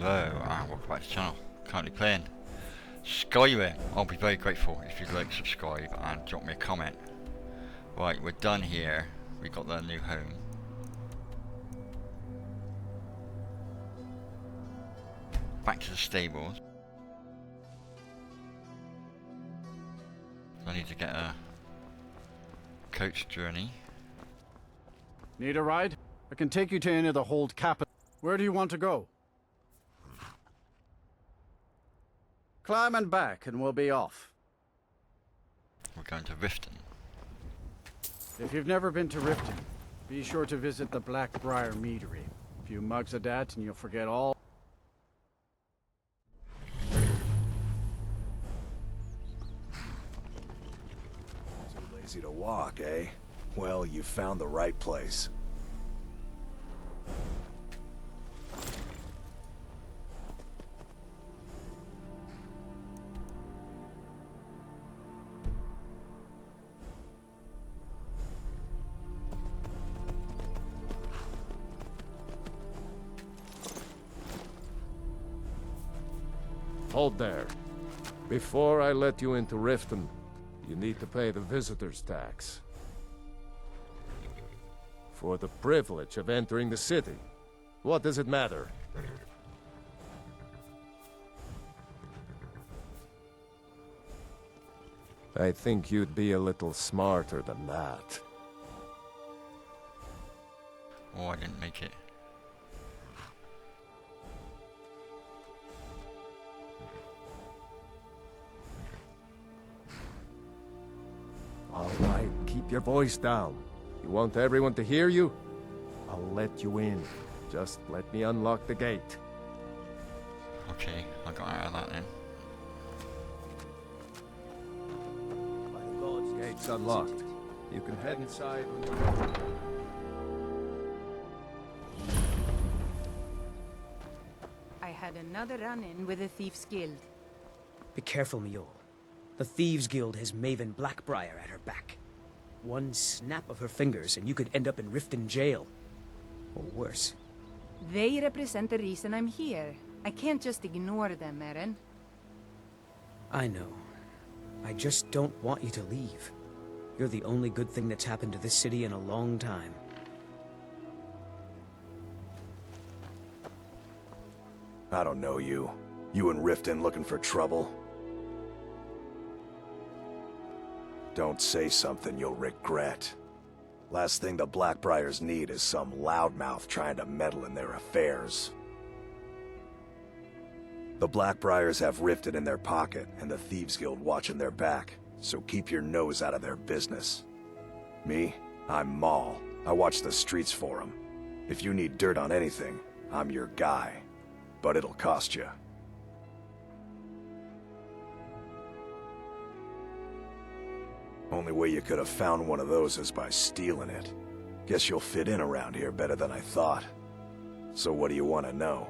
Hello and welcome back to the channel. Currently playing Skyrim. I'll be very grateful if you'd like, subscribe and drop me a comment. Right, we're done here. We got the new home. Back to the stables. I need to get a coach journey. Need a ride? I can take you to any of the hold capital. Where do you want to go? Climb and back and we'll be off. We're going to Riften. If you've never been to Riften, be sure to visit the Blackbriar Meadery. A few mugs of that and you'll forget all. Too lazy to walk, eh? Well, you found the right place. Hold there. Before I let you into Riften, you need to pay the visitor's tax. For the privilege of entering the city. What does it matter? I think you'd be a little smarter than that. Oh, I didn't make it. All right, keep your voice down. You want everyone to hear you? I'll let you in. Just let me unlock the gate. Okay, I got out of that then. By the gods, gate's unlocked. You can head inside when you're ready. I had another run-in with the Thieves' Guild. Be careful, Mule. The Thieves' Guild has Maven Blackbriar at her back. One snap of her fingers and you could end up in Riften jail. Or worse. They represent the reason I'm here. I can't just ignore them, Eren. I know. I just don't want you to leave. You're the only good thing that's happened to this city in a long time. I don't know you. You in Riften looking for trouble? Don't say something you'll regret. Last thing the Blackbriars need is some loudmouth trying to meddle in their affairs. The Blackbriars have Riften in their pocket and the Thieves Guild watching their back, so keep your nose out of their business. Me? I'm Maul. I watch the streets for them. If you need dirt on anything, I'm your guy. But it'll cost you. Only way you could have found one of those is by stealing it. Guess you'll fit in around here better than I thought. So what do you want to know?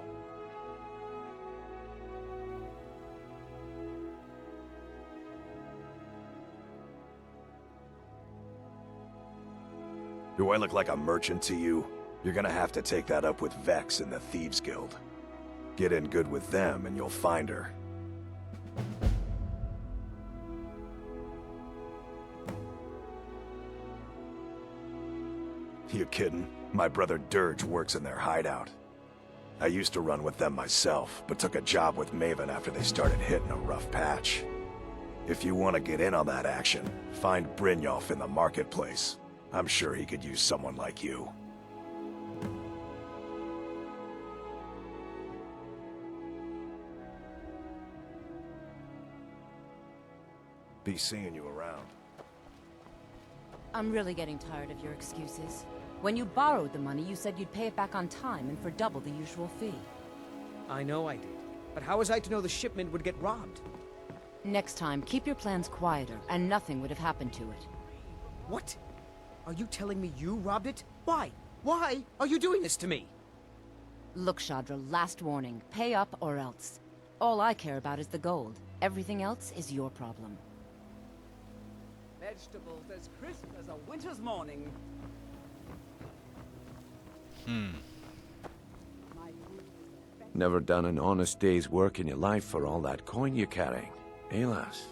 Do I look like a merchant to you? You're gonna have to take that up with Vex in the Thieves Guild. Get in good with them and you'll find her. You kidding? My brother Dirge works in their hideout. I used to run with them myself, but took a job with Maven after they started hitting a rough patch. If you want to get in on that action, find Brynjolf in the marketplace. I'm sure he could use someone like you. Be seeing you around. I'm really getting tired of your excuses. When you borrowed the money, you said you'd pay it back on time and for double the usual fee. I know I did. But how was I to know the shipment would get robbed? Next time, keep your plans quieter, and nothing would have happened to it. What? Are you telling me you robbed it? Why? Why are you doing this to me? Look, Shadra, last warning. Pay up or else. All I care about is the gold. Everything else is your problem. Vegetables as crisp as a winter's morning. My food is the best Never done an honest day's work in your life for all that coin you're carrying, eh, lass?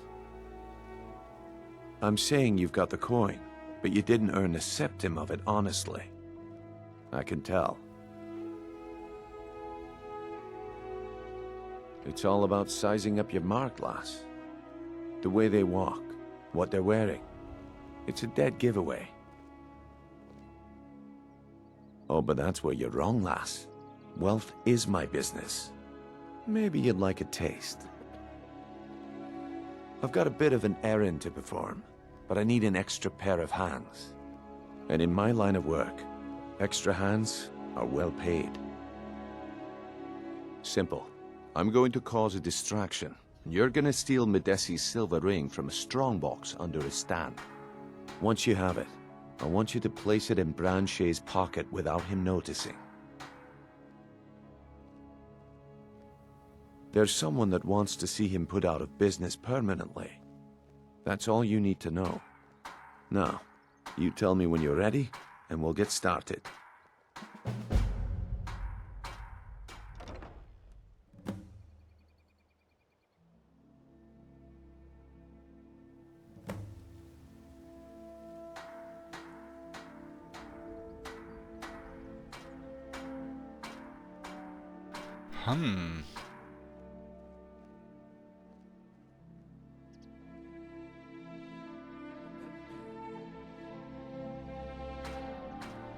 I'm saying you've got the coin, but you didn't earn a septim of it honestly. I can tell. It's all about sizing up your mark, lass. The way they walk, what they're wearing. It's a dead giveaway. Oh, but that's where you're wrong, lass. Wealth is my business. Maybe you'd like a taste. I've got a bit of an errand to perform, but I need an extra pair of hands. And in my line of work, extra hands are well paid. Simple. I'm going to cause a distraction. You're gonna steal Medesi's silver ring from a strongbox under his stand. Once you have it, I want you to place it in Branche's pocket without him noticing. There's someone that wants to see him put out of business permanently. That's all you need to know. Now, you tell me when you're ready, and we'll get started.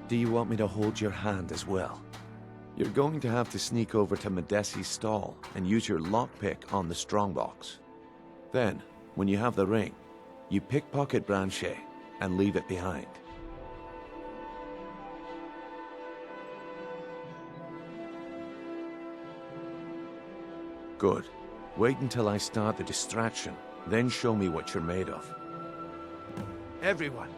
Do you want me to hold your hand as well? You're going to have to sneak over to Medesi's stall and use your lockpick on the strongbox. Then, when you have the ring, you pickpocket Branche and leave it behind. Good. Wait until I start the distraction, then show me what you're made of. Everyone.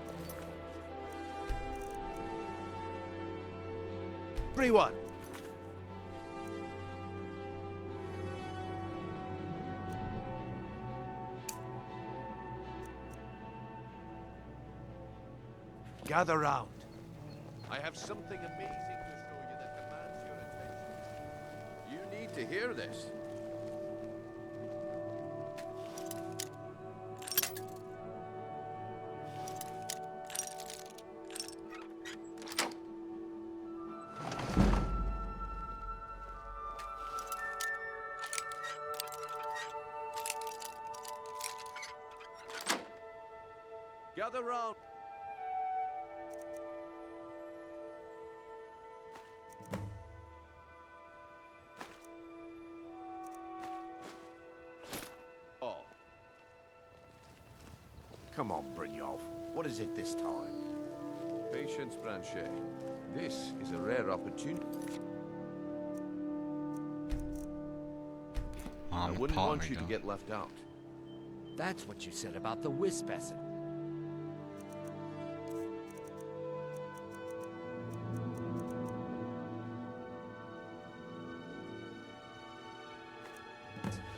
Everyone. Gather round. I have something amazing to show you that demands your attention. You need to hear this. Gather round. Oh. Come on, Brynjolf. What is it this time? Patience, Branche. This is a rare opportunity. I wouldn't want you to get left out. That's what you said about the wisp acid.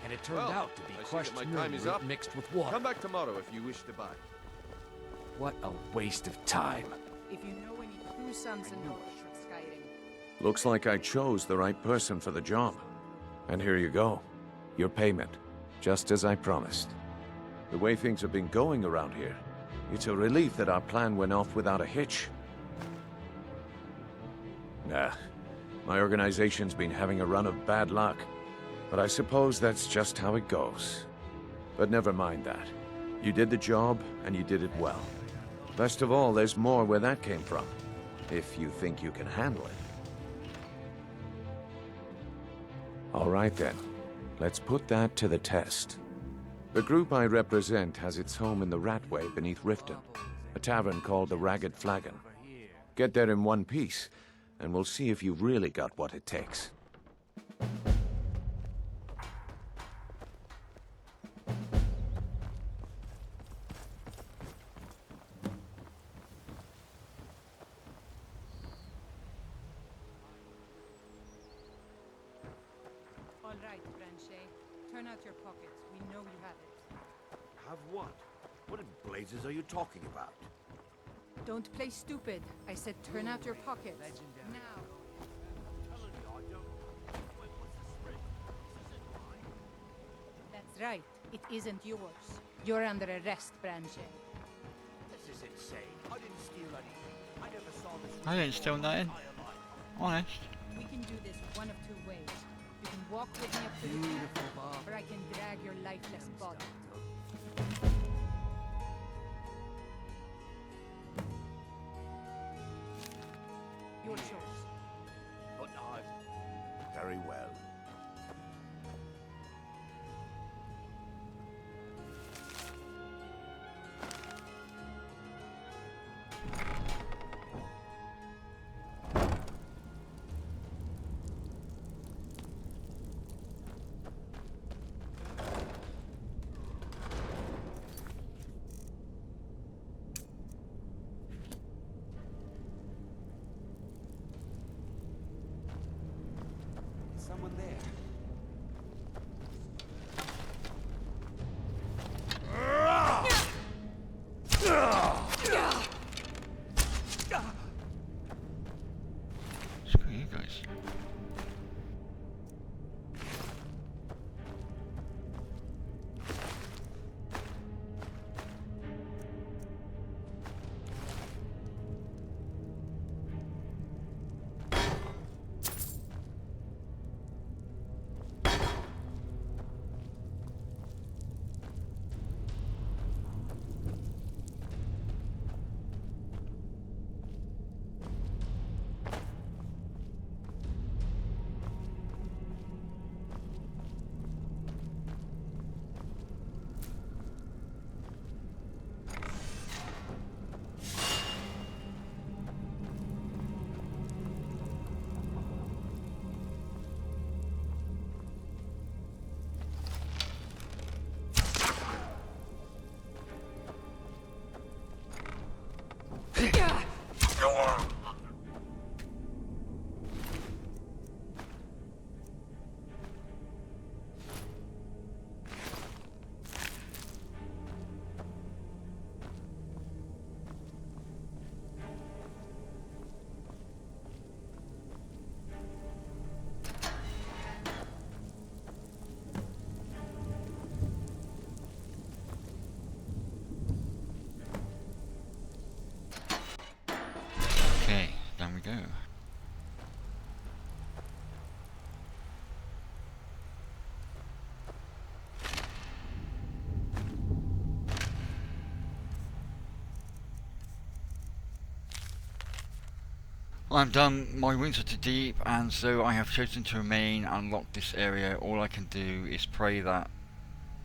And it turned out to be crushed root mixed with water. Come back tomorrow if you wish to buy. What a waste of time. If you know any true sons and daughters of Skyrim. Looks like I chose the right person for the job. And here you go. Your payment. Just as I promised. The way things have been going around here, it's a relief that our plan went off without a hitch. Nah, my organization's been having a run of bad luck. But I suppose that's just how it goes. But never mind that. You did the job, and you did it well. Best of all, there's more where that came from. If you think you can handle it. All right then. Let's put that to the test. The group I represent has its home in the Ratway beneath Riften, a tavern called the Ragged Flagon. Get there in one piece, and we'll see if you've really got what it takes. All right, Branche. Turn out your pockets. We know you have it. Have what? What in blazes are you talking about? Don't play stupid. I said turn out your pockets. Now. I'm telling you, I don't. What's the It isn't yours. You're under arrest, Branche. This is insane. I didn't steal anything. I never saw this. I didn't steal nothing. Honest. We can do this one of two ways. You can walk with me up to the top, or I can drag your lifeless body. Your choice. But no. Very well. Someone there. Screw you guys. Okay, down we go. I'm done, my wounds are too deep, and so I have chosen to remain and lock this area. All I can do is pray that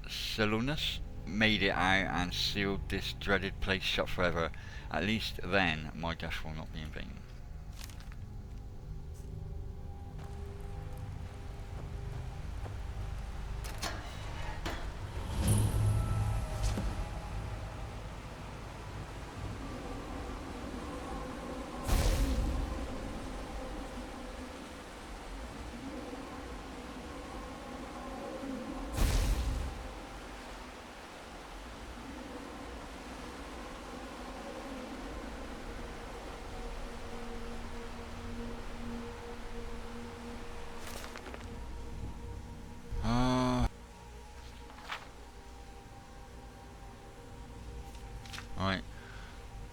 Silunus made it out and sealed this dreaded place shut forever. At least then my death will not be in vain. Right.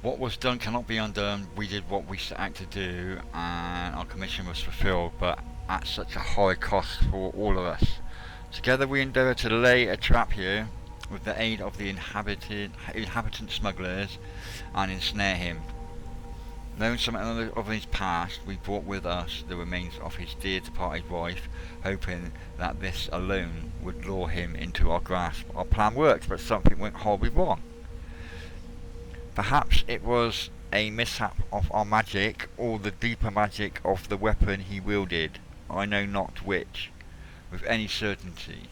What was done cannot be undone. We did what we set out to do, and our commission was fulfilled, but at such a high cost for all of us. Together we endeavour to lay a trap here with the aid of the inhabitant smugglers and ensnare him. Knowing something of his past, we brought with us the remains of his dear departed wife, hoping that this alone would lure him into our grasp. Our plan worked, but something went horribly wrong. Perhaps it was a mishap of our magic, or the deeper magic of the weapon he wielded. I know not which, with any certainty.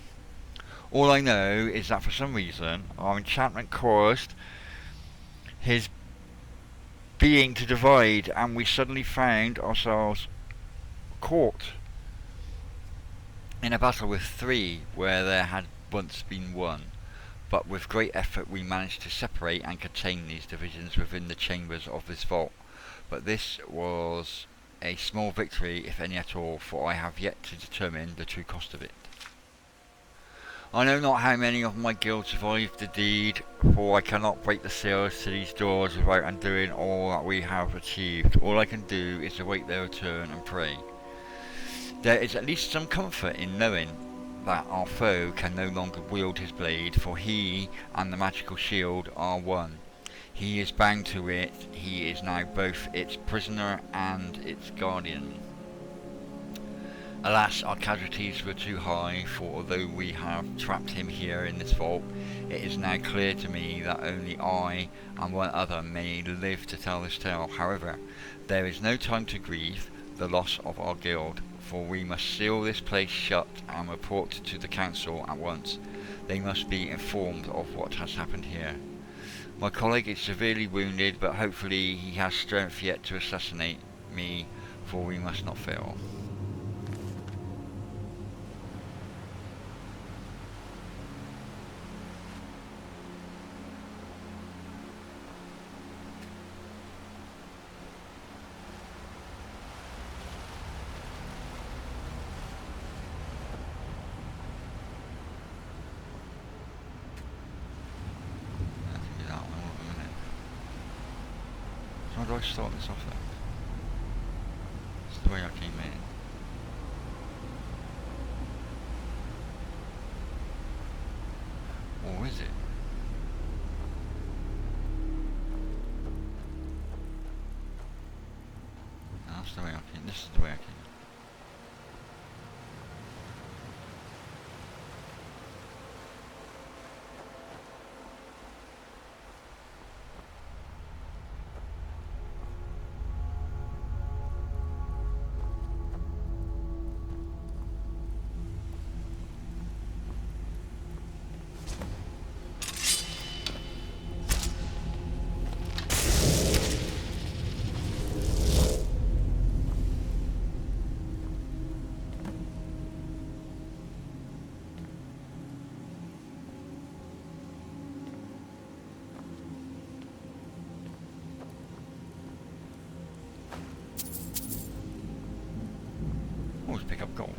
All I know is that for some reason, our enchantment caused his being to divide, and we suddenly found ourselves caught in a battle with three where there had once been one. But with great effort we managed to separate and contain these divisions within the chambers of this vault. But this was a small victory, if any at all, for I have yet to determine the true cost of it. I know not how many of my guild survived the deed, for I cannot break the seals to these doors without undoing all that we have achieved. All I can do is await their return and pray. There is at least some comfort in knowing that our foe can no longer wield his blade, for he and the magical shield are one. He is bound to it, he is now both its prisoner and its guardian. Alas, our casualties were too high, for although we have trapped him here in this vault, it is now clear to me that only I and one other may live to tell this tale. However, there is no time to grieve the loss of our guild, for we must seal this place shut and report to the council at once. They must be informed of what has happened here. My colleague is severely wounded, but hopefully he has strength yet to assassinate me, for we must not fail. How do I start this off then? It's the way I came in. Or is it? No, that's the way I came. This is the way I came in. Always pick up gold.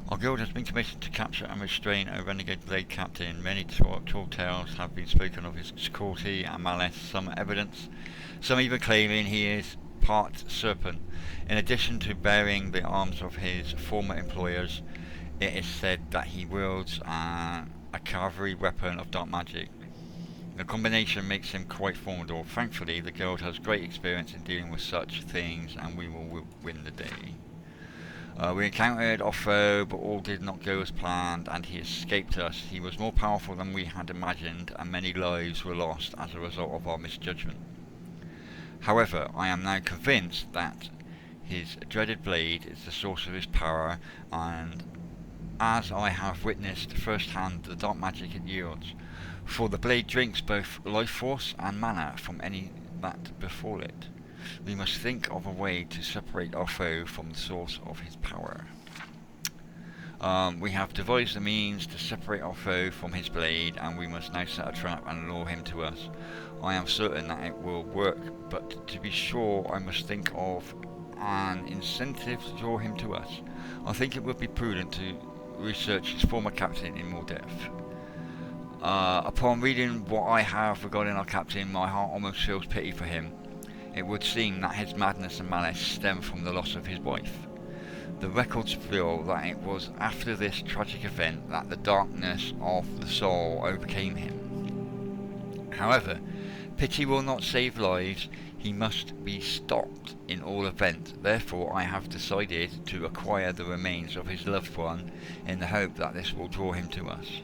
Our guild has been commissioned to capture and restrain a renegade blade captain. Many tall tales have been spoken of his cruelty and malice, some even claiming he is part serpent. In addition to bearing the arms of his former employers, it is said that he wields a cavalry weapon of dark magic. The combination makes him quite formidable. Thankfully, the guild has great experience in dealing with such things, and we will win the day. We encountered our foe, but all did not go as planned, and he escaped us. He was more powerful than we had imagined, and many lives were lost as a result of our misjudgment. However, I am now convinced that his dreaded blade is the source of his power, and as I have witnessed firsthand the dark magic it yields, for the blade drinks both life force and mana from any that befall it. We must think of a way to separate our foe from the source of his power. We have devised a means to separate our foe from his blade, and we must now set a trap and lure him to us. I am certain that it will work, but to be sure I must think of an incentive to draw him to us. I think it would be prudent to research his former captain in more depth. Upon reading what I have regarding our captain, my heart almost feels pity for him. It would seem that his madness and malice stem from the loss of his wife. The records reveal that it was after this tragic event that the darkness of the soul overcame him. However, pity will not save lives. He must be stopped in all events. Therefore, I have decided to acquire the remains of his loved one in the hope that this will draw him to us.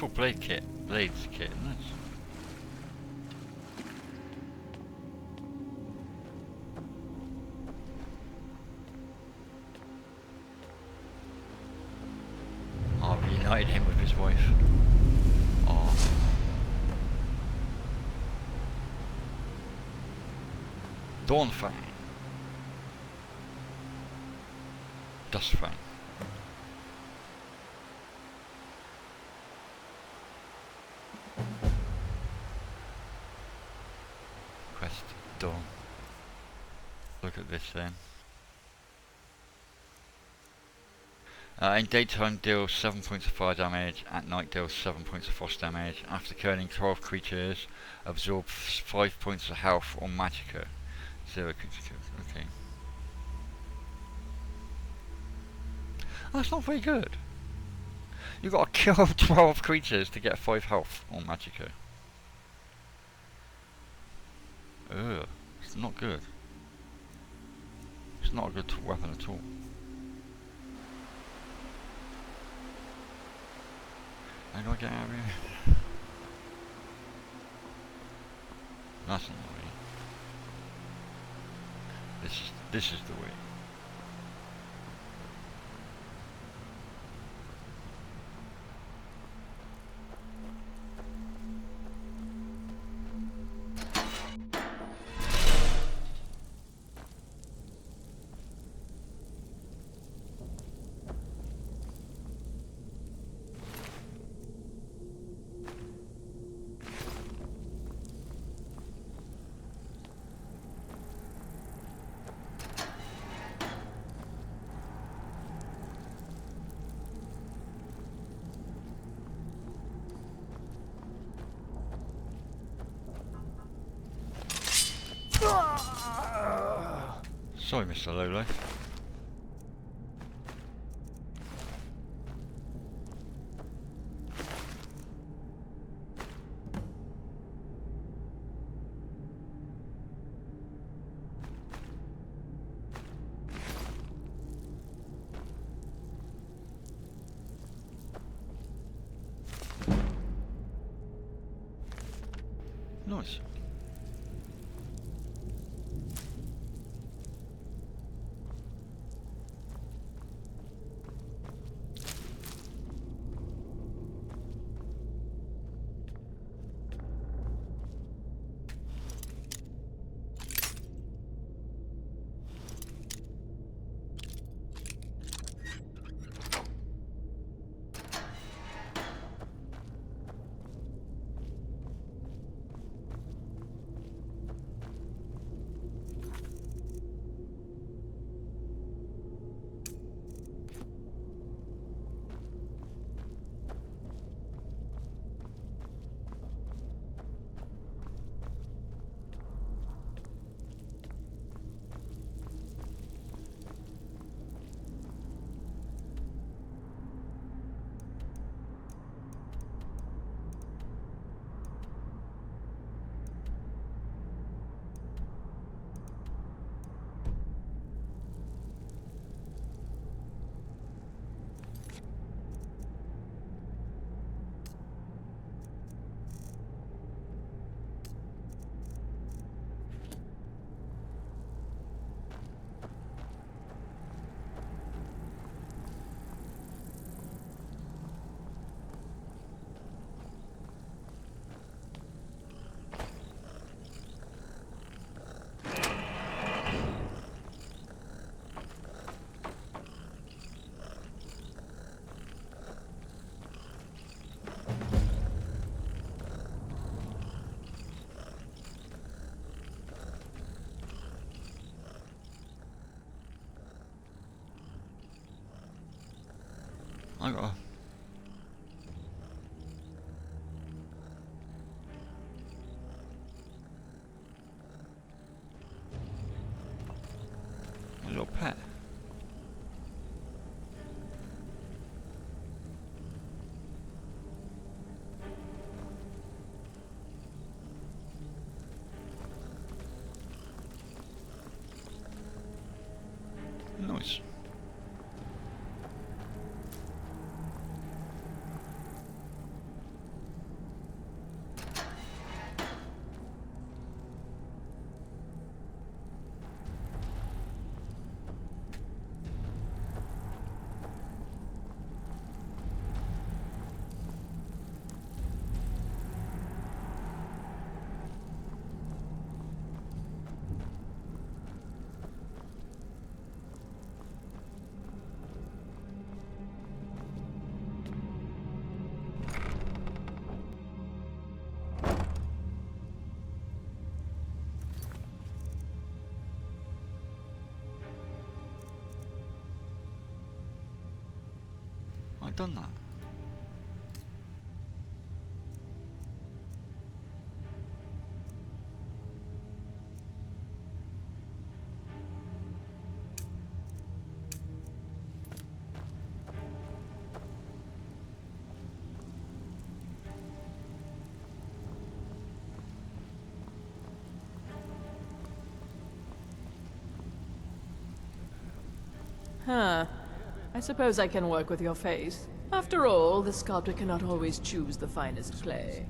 Full blades kit, isn't it? I've reunited him with his wife. Oh. Dawnfang. Dustfang. Quest done. Look at this then. In daytime deals 7 points of fire damage, at night deals 7 points of frost damage. After killing 12 creatures, absorb 5 points of health or magicka. 0 creatures killed. Okay. That's not very good. You've got to kill 12 creatures to get 5 health or magicka. Ugh, it's not good. It's not a good weapon at all. How do I get out of here? That's not the way. This is the way. Sorry, Mr. Lolo. Nice. I got a little pet. Nice. I've done that. Huh. I suppose I can work with your face. After all, the sculptor cannot always choose the finest clay.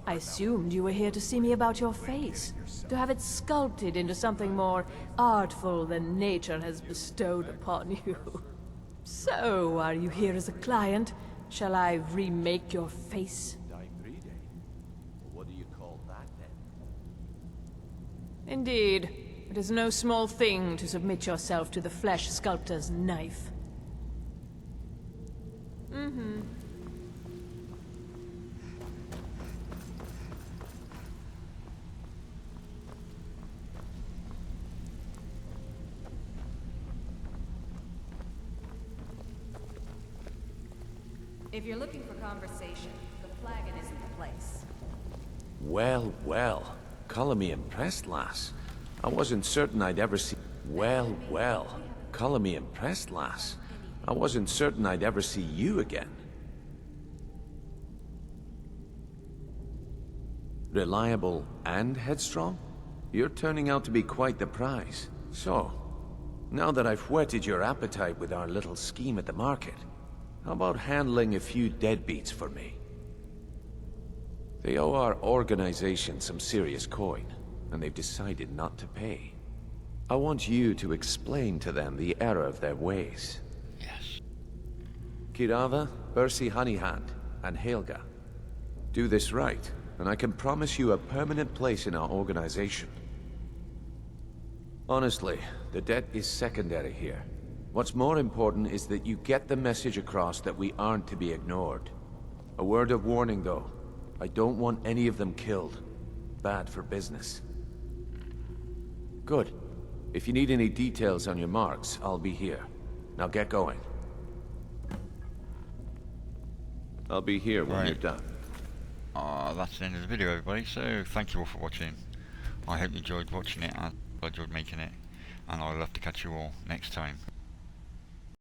I assumed you were here to see me about your face, to have it sculpted into something more artful than nature has bestowed upon you. So, are you here as a client? Shall I remake your face? What do you call that then? Indeed. It is no small thing to submit yourself to the flesh sculptor's knife. Mm-hmm. If you're looking for conversation, the flagon isn't the place. Well, well. Colour me impressed, lass. I wasn't certain I'd ever see... Well, well. Colour me impressed, lass. I wasn't certain I'd ever see you again. Reliable and headstrong? You're turning out to be quite the prize. So, now that I've whetted your appetite with our little scheme at the market, how about handling a few deadbeats for me? They owe our organization some serious coin, and they've decided not to pay. I want you to explain to them the error of their ways. Yes. Kirava, Percy Honeyhand, and Helga. Do this right, and I can promise you a permanent place in our organization. Honestly, the debt is secondary here. What's more important is that you get the message across that we aren't to be ignored. A word of warning, though. I don't want any of them killed. Bad for business. Good. If you need any details on your marks, I'll be here. Now get going. I'll be here when you're done. That's the end of the video, everybody, so thank you all for watching. I hope you enjoyed watching it, and I enjoyed making it, and I'll love to catch you all next time.